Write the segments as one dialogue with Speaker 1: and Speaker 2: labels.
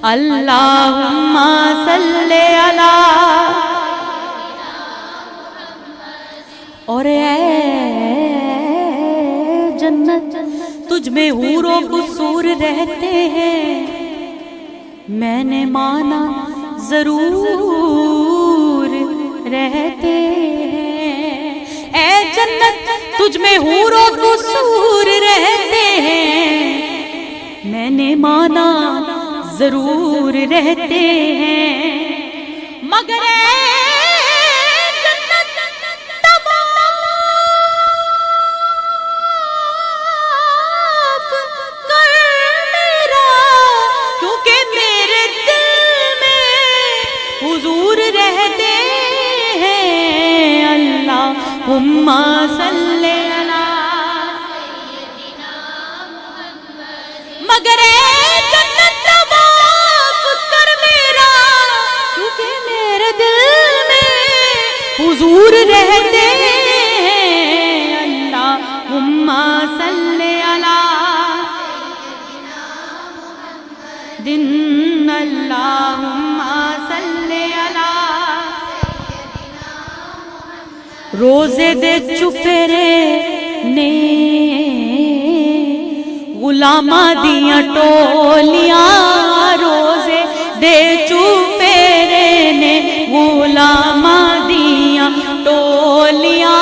Speaker 1: अल्लाहुम्मा सल्ले अला। और जन्नत तुझ में हूरों कुसूर रहते हैं, मैंने माना जरूर रहते हैं। ऐ जन्नत तुझ में हूरों कुसूर रहते हैं, मैंने माना जरूर रहते हैं। मगर हुम्मा सल्ले अला। मगर जन्नत माफ कर मेरा, क्योंकि मेरे दिल में हुजूर रहते हैं। अल्लाह हुम्मा सल्ले अला दिन। अल्लाह हुम्मा सल्ले अला। रोजे दे चुफेरे ने गुलामा दियां टोलियां, रोजे दे चुफेरे ने गुलामा दियां टोलियां,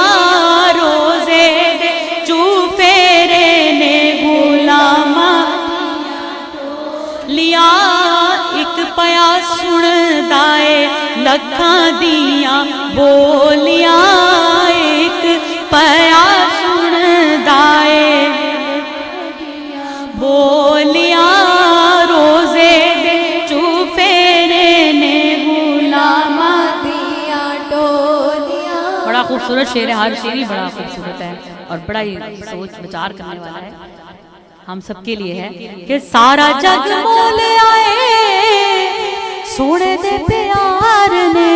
Speaker 1: रोजे दे चुफेरे ने गुलामा लिया। एक पया सुनदा ए लखां दियां बोलियां, एक पया सुनदा ए बोलियां, रोजे दे चुफेरे ने गुलामा दियां टोलियां। बड़ा खूबसूरत शेर है, हर शेर ही बड़ा खूबसूरत है और बड़ा ही सोच विचार करने वाला है, हम सबके लिए है कि सारा जग मोल आए सोने दे प्यार ने।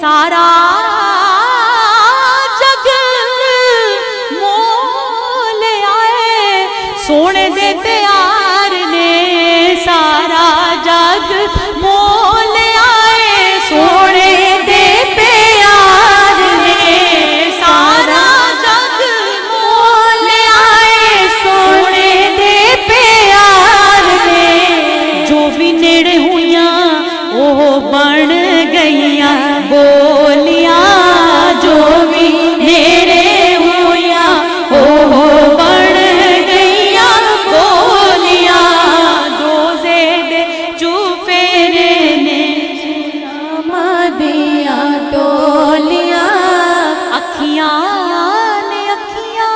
Speaker 1: सारा जग मोल आए सोने दे प्यार ने। सारा जग मोल आए सोने दे प्यार ने। सारा जग मोल आए सोने दे प्यार ने। जो भी नेड़े हुइयां ओ बन गईयां बोलियां, जो भी नेड़े हुइयां ओ बन गईयां बोलियां। रोजे दे चुफेरे ने गुलामा दियां टोलियां। अखियां ने अखियां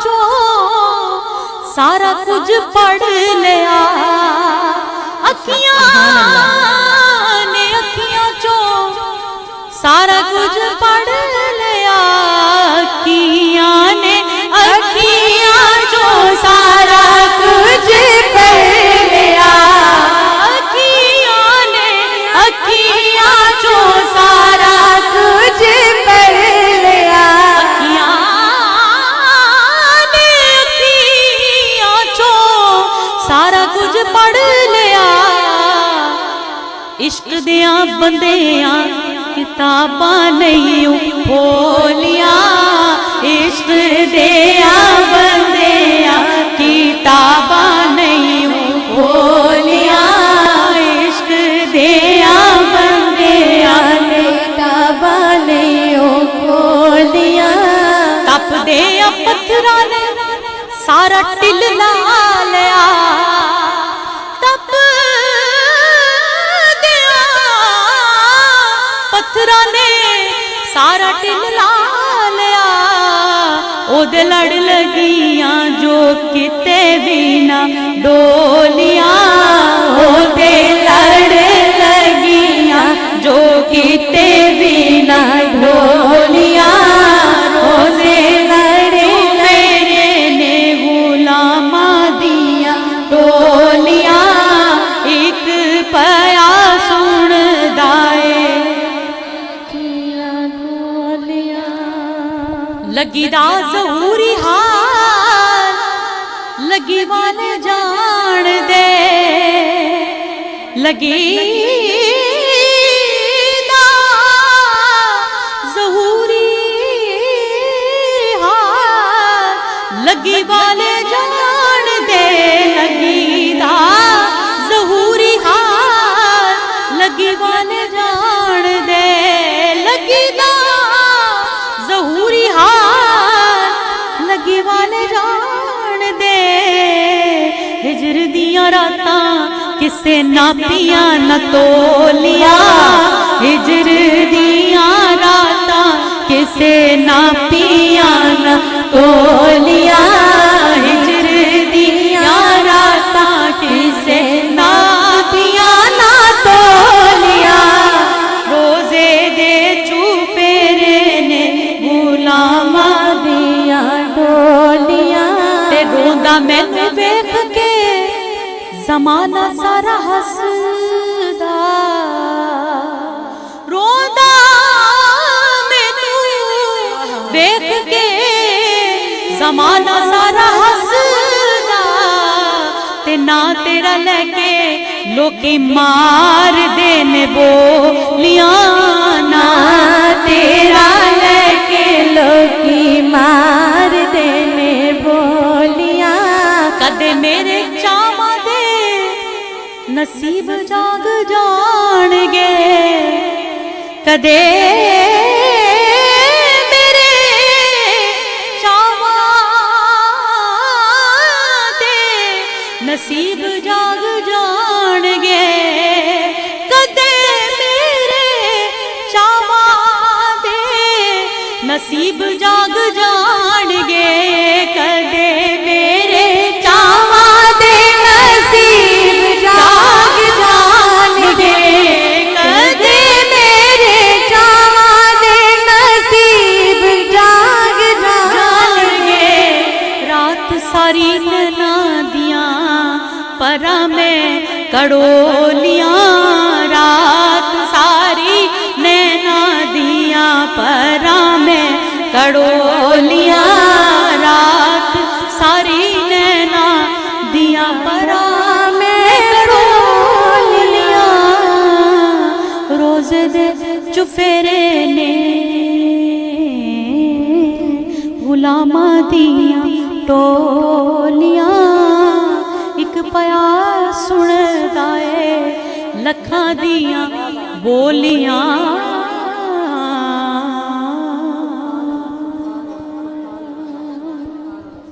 Speaker 1: जो सारा कुछ पढ़ लिया। अखियां ने अखियां चो सारा कुछ पढ़ लिया। अखियां ने अखियां चो सारा कुछ पढ़ लिया। अखियां ने अखियां चो सारा कुछ पढ़ लिया। अखियां ने अखियां चो सारा कुछ पढ़ लिया। इश्क दियां बंदियां किताबां नहीं खोलियां। इश्क दियां बंदियां किताबां नहीं खोलियां। इश्क दियां बंदियां किताबां नहीं खोलियां। तप दे पत्थरां ने सारा टिल ला लिया। तप पत्थरां ने सारा टिल ला लिया। ओदे लड़ लगियां जो किते भी ना डोलियां। ओदे लड़ लगियां जो किते भी ना डोलियां। रोजे लड़ मेरे ने गुलामा दियां टोलियां। एक पया सुनदा ए लगी दा ज़हूरी हाल लगी वाले जान दे। लगी ज़हूरी हार लगी वाले जान दे लगी दा ज़हूरी हार लगी वाले जान दे लगी दा ज़हूरी हार लगी वाले जान दे हिजर दियां रातां किसे नापिया न तोलिया हिजर दियां रातां किसे नापिया न तोलिया हिजर दियां रातां किसे नापिया न तोलिया रोजे दे चुफेरे ने गुलामा दिया डोलिया ते रोंदा मैनू वेख के ज़माना सारा हसदा रोंदा मैनू वेख के ज़माना सारा हसदा ते ना तेरा लेके लोकी मार देने बोलियां ना तेरा लेके लोकी मार देने बोलियां कदे मेरे चावा दे नसीब जाग जाणगे कदे मेरे चावा दे नसीब जाग जाणगे कदे मेरे चावा दे नसीब जाग जाणगे कदे मेरे चावा दे नसीब जाग जाणगे कदे मेरे चावा दे नसीब जाग जाणगे रात सारी नैना दियां परा में कड़ोलियां रात सारी नैना दियां परा में कड़ोलियां रात सारी नैना दियां परा में कड़ोलियां रोज़े दे चुफेरे ने गुलामा दियां टोलियां एक प्यार सुनदा है लखां दियां बोलियां